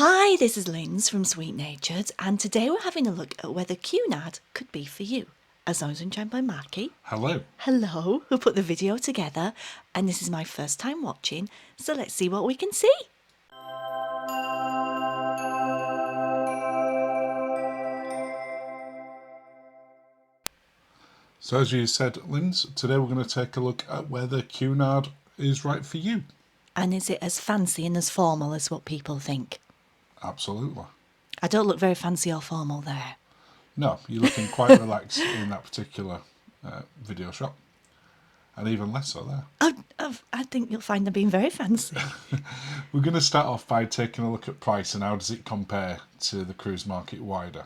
Hi, this is Linz from Sweet Natured, and today we're having a look at whether Cunard could be for you. As always, I'm joined by Marky. Hello. Hello, who put the video together, and this is my first time watching, so let's see what we can see. So as you said, Linz, today we're going to take a look at whether Cunard is right for you. And is it as fancy and as formal as what people think? Absolutely. I don't look very fancy or formal there. No, you're looking quite relaxed in that particular video shot. And even less so there. I think you'll find them being very fancy. We're going to start off by taking a look at price and how does it compare to the cruise market wider.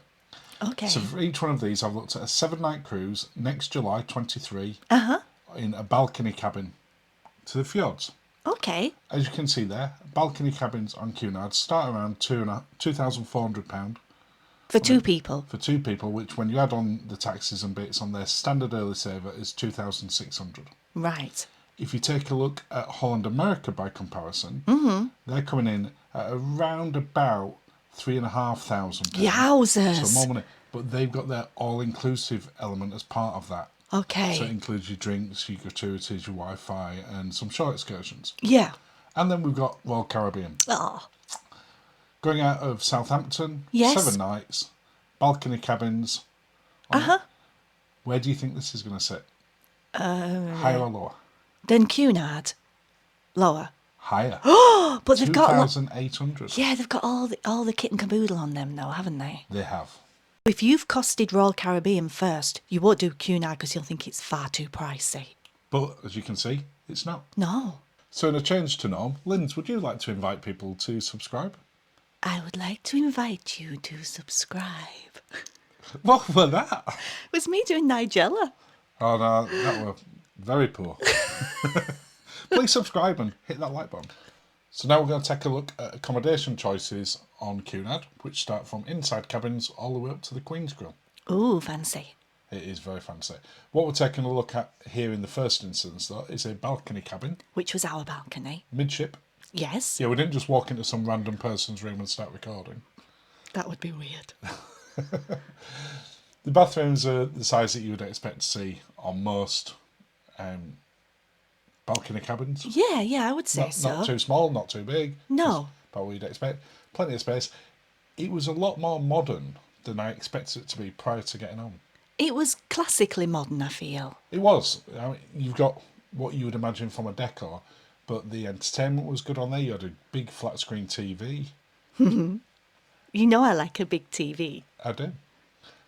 Okay. So for each one of these, I've looked at a 7-night cruise next July 23 in a balcony cabin to the fjords. Okay. As you can see there, balcony cabins on Cunard start around £2,400. For two people? For two people, which when you add on the taxes and bits on their standard early saver is £2,600. Right. If you take a look at Holland America by comparison, they're coming in at around about £3,500. Yowzers. So more money. But they've got their all-inclusive element as part of that. Okay. So it includes your drinks, your gratuities, your Wi-Fi, and some short excursions. Yeah. And then we've got Royal Caribbean. Oh. Going out of Southampton, Yes. 7 nights, balcony cabins. Where do you think this is going to sit? Higher or lower? Then Cunard. Lower. Higher. Oh, but they've got 2,800. yeah, they've got all the kit and caboodle on them though, haven't they? They have. If you've costed Royal Caribbean first, you won't do Cunard because you'll think it's far too pricey. But as you can see, it's not. No. So in a change to norm, Linz, would you like to invite people to subscribe? I would like to invite you to subscribe. What was that? It was me doing Nigella. Oh no, that were very poor. Please subscribe and hit that like button. So now we're going to take a look at accommodation choices on Cunard, which start from inside cabins all the way up to the Queen's Grill. Ooh, fancy. It is very fancy. What we're taking a look at here in the first instance, though, is a balcony cabin. Which was our balcony. Midship. Yes. Yeah, we didn't just walk into some random person's room and start recording. That would be weird. The bathrooms are the size that you would expect to see on most balcony cabins. Yeah, I would say so. Not too small, not too big. No. About what you'd expect. Plenty of space. It was a lot more modern than I expected it to be prior to getting on. It was classically modern, I feel. It was. I mean, you've got what you would imagine from a decor, but the entertainment was good on there. You had a big flat screen TV. You know I like a big TV. I do.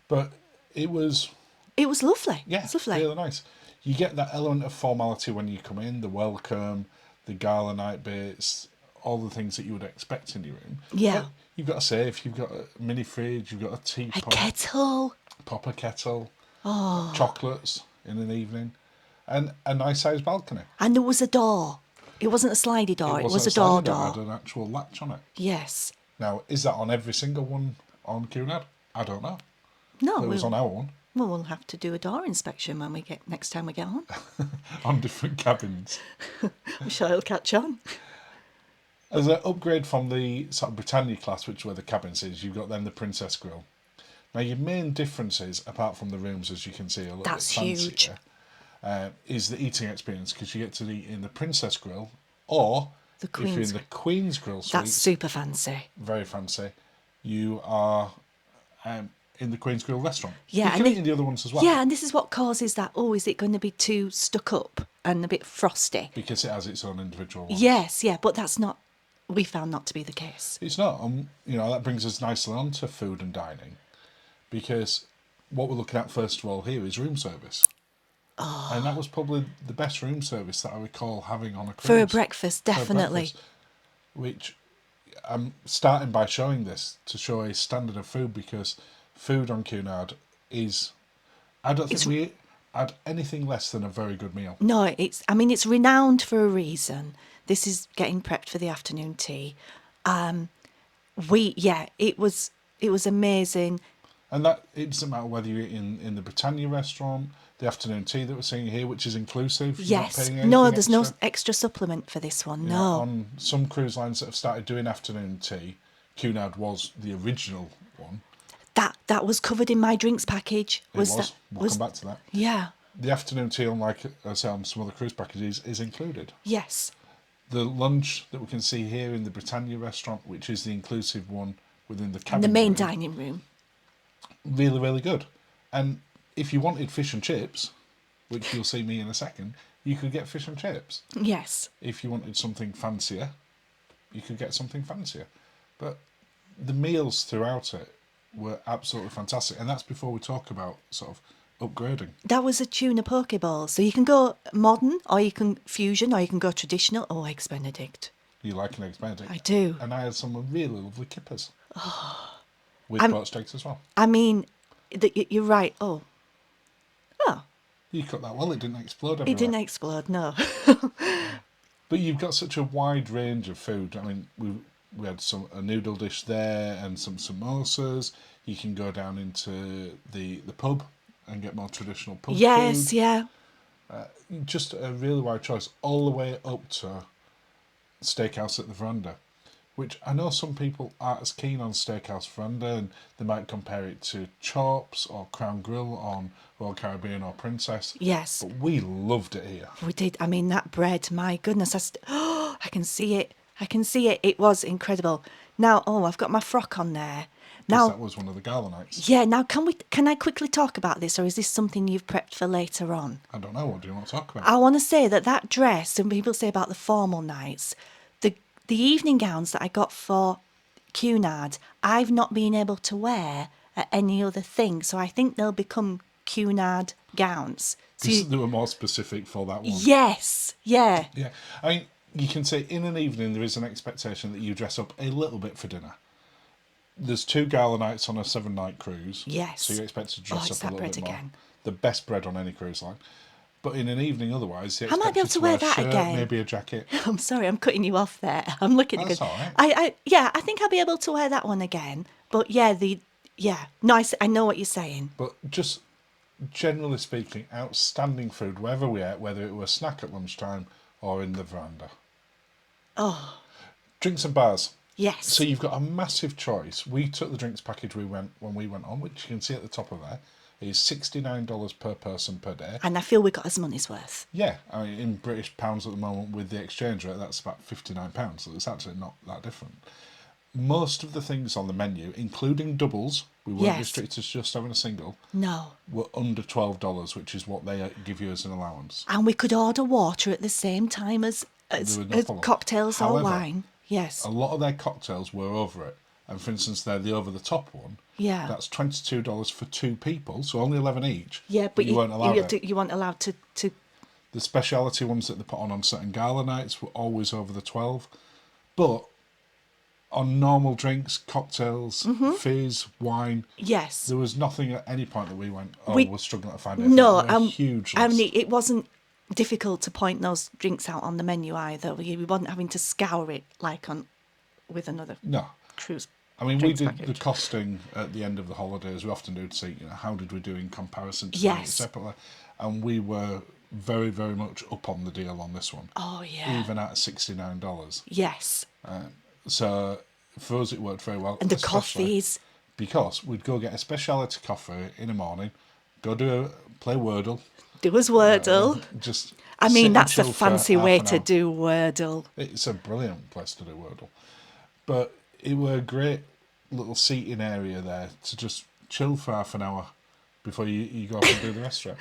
But it was... It was lovely. Yeah, It's lovely. really nice. You get that element of formality when you come in, the welcome, the gala night bits, all the things that you would expect in your room. Yeah. But you've got a safe, you've got a mini fridge, you've got a A teapot, kettle. proper kettle, chocolates in an evening, and a nice sized balcony. And there was a door. It wasn't a slidey door, it was a door sliding door. It door. had an actual latch on it. Yes. Now, is that on every single one on Cunard? I don't know. No, It was on our one, well, we'll have to do a door inspection when we get next time we get on. on different cabins. I'm sure it'll catch on. As an upgrade from the sort of Britannia class, which were the cabins is, you've got then the Princess Grill. Now, your main differences, apart from the rooms, as you can see, a little That's bit fancier, huge. is the eating experience, because you get to eat in the Princess Grill, or The if you're in Queen's the Queen's Grill suite, That's super fancy. very fancy, you are in the Queen's Grill restaurant. Yeah, you can and eat in the other ones as well. Yeah, and this is what causes that, is it going to be too stuck up and a bit frosty? Because it has its own individual one. Yes, yeah, but that's not, we found not to be the case. It's not. That brings us nicely on to food and dining, because what we're looking at first of all here is room service. Oh. And that was probably the best room service that I recall having on a cruise. For a breakfast, For a definitely. breakfast, which I'm starting by showing this to show a standard of food, because food on Cunard is... I don't think we had anything less than a very good meal. No, it's renowned for a reason. This is getting prepped for the afternoon tea. It was amazing. And that it doesn't matter whether you're in the Britannia restaurant, the afternoon tea that we're seeing here, which is inclusive. You're not Yes. paying No, anything there's extra. no extra supplement for this one. You No. know, on some cruise lines that have started doing afternoon tea, Cunard was the original one. That was covered in my drinks package. It was. That, We'll come back to that. Yeah. The afternoon tea, unlike I say on some other cruise packages, is included. Yes. The lunch that we can see here in the Britannia restaurant, which is the inclusive one within the cabin, The main room, dining room. really, really good. And if you wanted fish and chips, which you'll see me in a second, you could get fish and chips. Yes. If you wanted something fancier, you could get something fancier. But the meals throughout it were absolutely fantastic. And that's before we talk about sort of upgrading. That was a tuna poke bowl. So you can go modern, or you can fusion, or you can go traditional. Oh, Eggs Benedict. You like an Eggs Benedict? I do. And I had some really lovely kippers. With poached eggs as well. I mean, you're right. Oh. You cooked that well, it didn't explode everywhere. It didn't explode, no. But you've got such a wide range of food. I mean, we had a noodle dish there and some samosas. You can go down into the pub and get more traditional pub Yes, food. yeah. Just a really wide choice, all the way up to Steakhouse at the Veranda, which I know some people aren't as keen on Steakhouse Veranda, and they might compare it to Chops or Crown Grill on Royal Caribbean or Princess. Yes. But we loved it here. We did. I mean, that bread, my goodness. I can see it. I can see it. It was incredible. Now, I've got my frock on there. Now, that was one of the gala nights. Yeah, now can I quickly talk about this, or is this something you've prepped for later on? I don't know. What do you want to talk about? I want to say that dress, and people say about the formal nights, the evening gowns that I got for Cunard, I've not been able to wear at any other thing. So I think they'll become Cunard gowns. So They were more specific for that one. Yes, yeah. Yeah. I mean, you can say in an evening there is an expectation that you dress up a little bit for dinner. There's 2 gala nights on a 7-night cruise. Yes. So you're expected to dress it's up a that little bread bit more. again. The best bread on any cruise line. But in an evening otherwise, I might be able to wear that shirt, again. maybe a jacket. I'm sorry, I'm cutting you off there. I'm looking at That's it. all right. I think I'll be able to wear that one again. But yeah, no, I know what you're saying. But just generally speaking, outstanding food wherever we ate, whether it was a snack at lunchtime or in the veranda. Oh. Drinks and bars. Yes. So you've got a massive choice. We took the drinks package when we went on, which you can see at the top of there. It is $69 per person per day. And I feel we got his money's worth. Yeah, I mean, in British pounds at the moment with the exchange rate, that's about £59. So it's actually not that different. Most of the things on the menu, including doubles, we weren't restricted to just having a single. No. Were under $12, which is what they give you as an allowance. And we could order water at the same time as cocktails or wine. Yes. A lot of their cocktails were over it. And for instance, they're the over-the-top one. Yeah. That's $22 for 2 people, so only 11 each. Yeah, but you weren't allowed you weren't allowed to. The speciality ones that they put on certain gala nights were always over the 12. But on normal drinks, cocktails, fizz, wine, Yes. there was nothing at any point that we went, we're struggling to find it. No, huge list. I mean, it wasn't difficult to point those drinks out on the menu either. We wasn't having to scour it like with another cruise. I mean, we did package. the costing at the end of the holidays. We often do to see, how did we do in comparison to Yes. separately, and we were very, very much up on the deal on this one. Oh yeah. Even at $69. Yes. So for us, it worked very well. And the especially coffees. because we'd go get a speciality coffee in the morning, play Wordle. There was Wordle. Just. I sit mean, and that's a chill for fancy half way an to hour. do Wordle. It's a brilliant place to do Wordle. But it were a great little seating area there to just chill for half an hour before you go off and do the restaurant.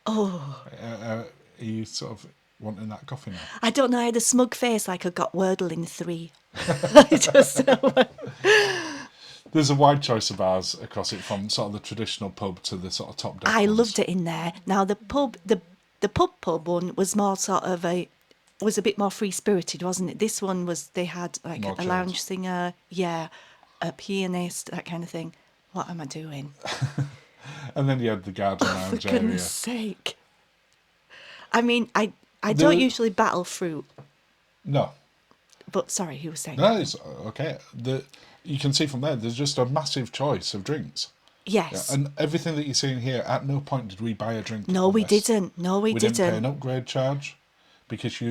Oh. Are you sort of wanting that coffee now? I don't know, I had a smug face like I got Wordle in 3. I just There's a wide choice of bars across it, from sort of the traditional pub to the sort of top deck I ones. loved it in there. Now the pub one was more sort of was a bit more free spirited, wasn't it? This one was, they had like More a chilled. lounge singer, a pianist, that kind of thing. What am I doing? And then you had the garden lounge For area. goodness sake. I mean, I don't usually battle fruit, No, but sorry, he was saying. it's okay. You can see from there, there's just a massive choice of drinks. Yes. And everything that you're seeing here, at no point did we buy a drink. No, on we this. didn't. No, we didn't pay an didn't. upgrade charge, because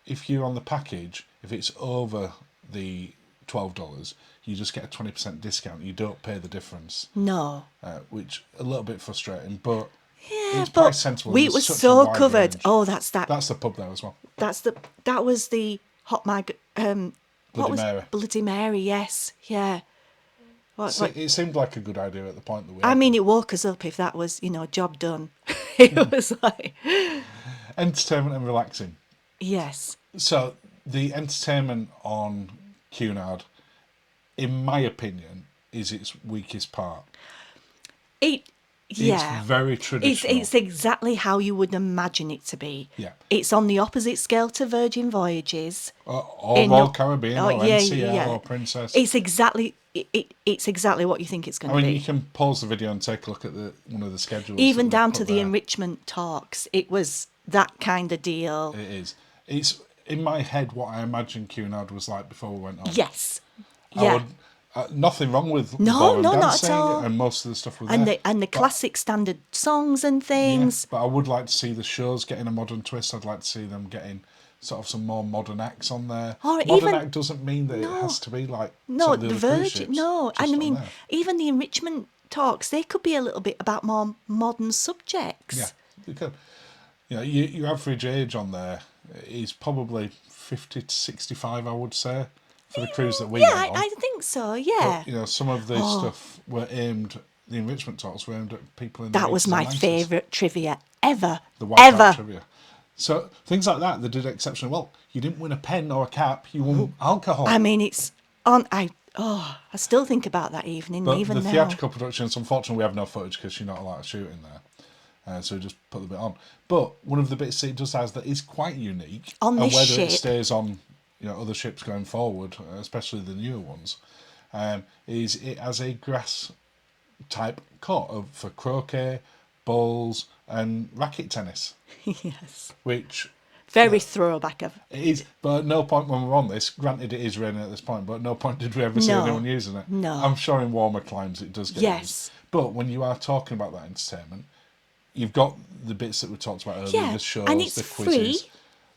if you're on the package, if it's over the $12, you just get a 20% discount. You don't pay the difference, No. which a little bit frustrating, but Yeah, it's but price sensible. we There's were such a so wide covered. range. Oh, that's that. That's the pub there as well. That was the hot mag. What Bloody was Mary. Bloody Mary? Yes, yeah. It seemed like a good idea at the point that we. I mean, it woke us up. If that was, job done. It was like, Entertainment and relaxing. yes, So the entertainment on Cunard, in my opinion, is its weakest part. yeah. It's very traditional. It's exactly how you would imagine it to be. Yeah. It's on the opposite scale to Virgin Voyages. Or In Royal no- Caribbean, oh, or yeah, NCL, yeah. or Princess. It's exactly what you think it's going I to mean, be. you can pause the video and take a look at one of the schedules. Even that down they've to put the there. enrichment talks. It was that kind of deal. It is. It's in my head what I imagined Cunard was like before we went on. Yes. I Yeah. would, nothing wrong with No, ballroom no, not at dancing all. and most of the stuff was And there. the classic standard songs and Yeah, things. but I would like to see the shows getting a modern twist. I'd like to see them getting sort of some more modern acts on there. Or Modern even- act doesn't mean that it has to be like No, some of the the other cruise Virgin. ships, No, just and I on mean, there. even the enrichment talks, they could be a little bit about more modern subjects. Yeah, you could. Your average age on there is probably 50 to 65, I would say, for the cruise that we Yeah, went on. I think so. Yeah. But, some of the stuff were aimed, the enrichment talks were aimed at people in the That was 80s my and 90s. favourite trivia ever. The White ever. Hat trivia. So things like that, they did exceptionally well. You didn't win a pen or a cap, you won alcohol. I mean, it's on. I still think about that evening, But even the now. theatrical productions, unfortunately, we have no footage because you're not allowed to shoot in there. So we just put the bit on. But one of the bits it does has that is quite unique, On and this whether ship. it stays on, other ships going forward, especially the newer ones, is it has a grass type court for croquet, bowls, and racket tennis, Yes. which Very throwback of. it is. But at no point when we're on this, granted it is raining at this point, but at no point did we ever see No, anyone using it. no. I'm sure in warmer climes it does get Yes. used. But when you are talking about that entertainment, you've got the bits that we talked about earlier, Yeah, the shows, and it's the quizzes. free.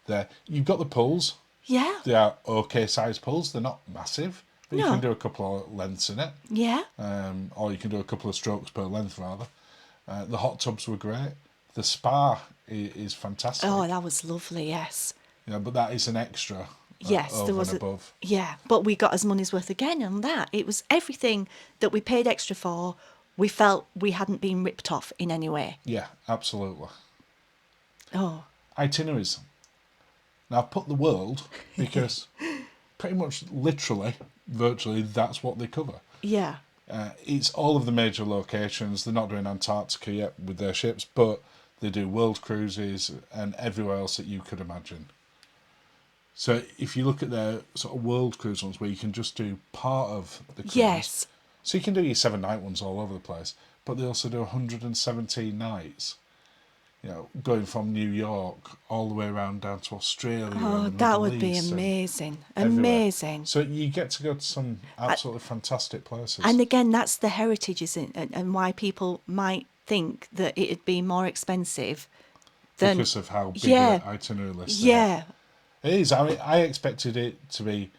There, you've got the pools. Yeah. They are okay sized pools. They're not massive, but you No. can do a couple of lengths in it, Yeah. or you can do a couple of strokes per length rather. The hot tubs were great. The spa is fantastic. Oh, that was lovely. Yes. But that is an extra. Yes, over there was and a, above. yeah, but we got as money's worth again on that. It was everything that we paid extra for. We felt we hadn't been ripped off in any way. Yeah, absolutely. Oh, Itineraries. Now, I've put the world because pretty much literally, virtually, that's what they cover. yeah, It's all of the major locations. They're not doing Antarctica yet with their ships, but they do world cruises and everywhere else that you could imagine. So if you look at their sort of world cruise ones where you can just do part of the cruise. yes, So you can do your 7-night ones all over the place, but they also do 117 nights. Going from New York all the way around down to Australia. Oh, and the that Middle would be East and amazing. everywhere. Amazing. So you get to go to some absolutely fantastic places. And again, that's the heritage, isn't it? And why people might think that it'd be more expensive than. because of how big yeah, the itinerary list they yeah, are. It is. I mean, I expected it to be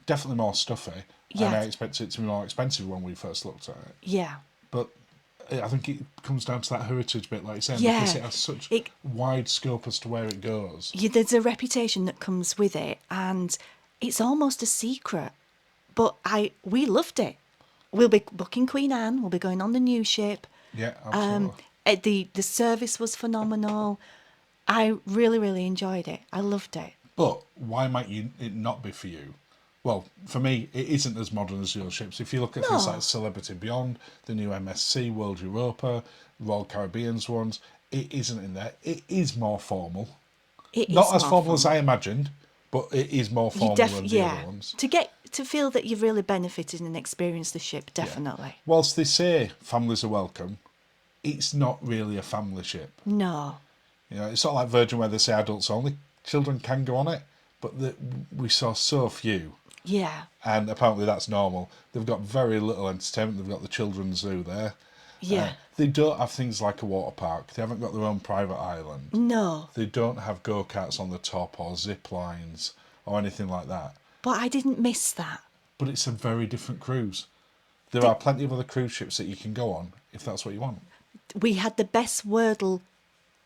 definitely more stuffy, and Yeah. I expected it to be more expensive when we first looked at it. yeah. But I think it comes down to that heritage bit, like you said, Yeah. because it has such It- wide scope as to where it goes. Yeah, there's a reputation that comes with it, and it's almost a secret. But we loved it. We'll be booking Queen Anne. We'll be going on the new ship. Yeah, absolutely. The service was phenomenal. I really, really enjoyed it. I loved it. But why might it not be for you? Well, for me, it isn't as modern as your ships. If you look at things No. like Celebrity Beyond, the new MSC, World Europa, Royal Caribbean's ones, it isn't in there. It is more formal. It is Not as more formal as fun. I imagined, but it is more You formal than the other ones. To feel that you've really benefited and experienced the ship, definitely. Whilst they say families are welcome, it's not really a family ship. No. It's not like Virgin where they say adults only. Children can go on it, but we saw so few. Yeah. And apparently that's normal. They've got very little entertainment. They've got the children's zoo there. Yeah. They don't have things like a water park. They haven't got their own private island. No. They don't have go-karts on the top or zip lines or anything like that. But I didn't miss that. but it's a very different cruise. There are plenty of other cruise ships that you can go on if that's what you want. We had the best Wordle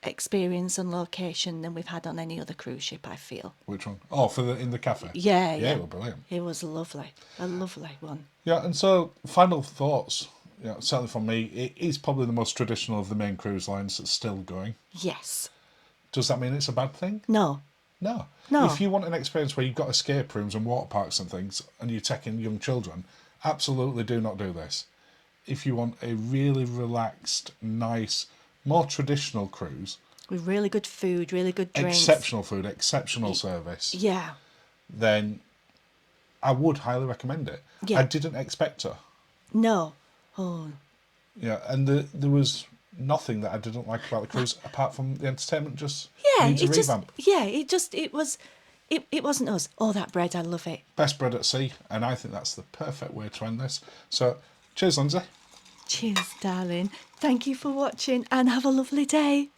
experience and location than we've had on any other cruise ship, I feel. Which one? Oh, in the cafe. Yeah. It was brilliant. It was lovely, a lovely one. Yeah, and so final thoughts. Yeah, certainly from me, it is probably the most traditional of the main cruise lines that's still going. Yes. Does that mean it's a bad thing? No. No. No. If you want an experience where you've got escape rooms and water parks and things, and you're taking young children, absolutely do not do this. If you want a really relaxed, nice, more traditional cruise, With really good food, really good drinks. exceptional food, exceptional service, Yeah. then I would highly recommend it. Yeah. I didn't expect to. No. Oh. Yeah, and there was nothing that I didn't like about the cruise apart from the entertainment just Yeah, needs a revamp. It wasn't us. Oh, that bread, I love it. Best bread at sea, and I think that's the perfect way to end this. So, cheers, Lindsay. Cheers, darling. Thank you for watching and have a lovely day.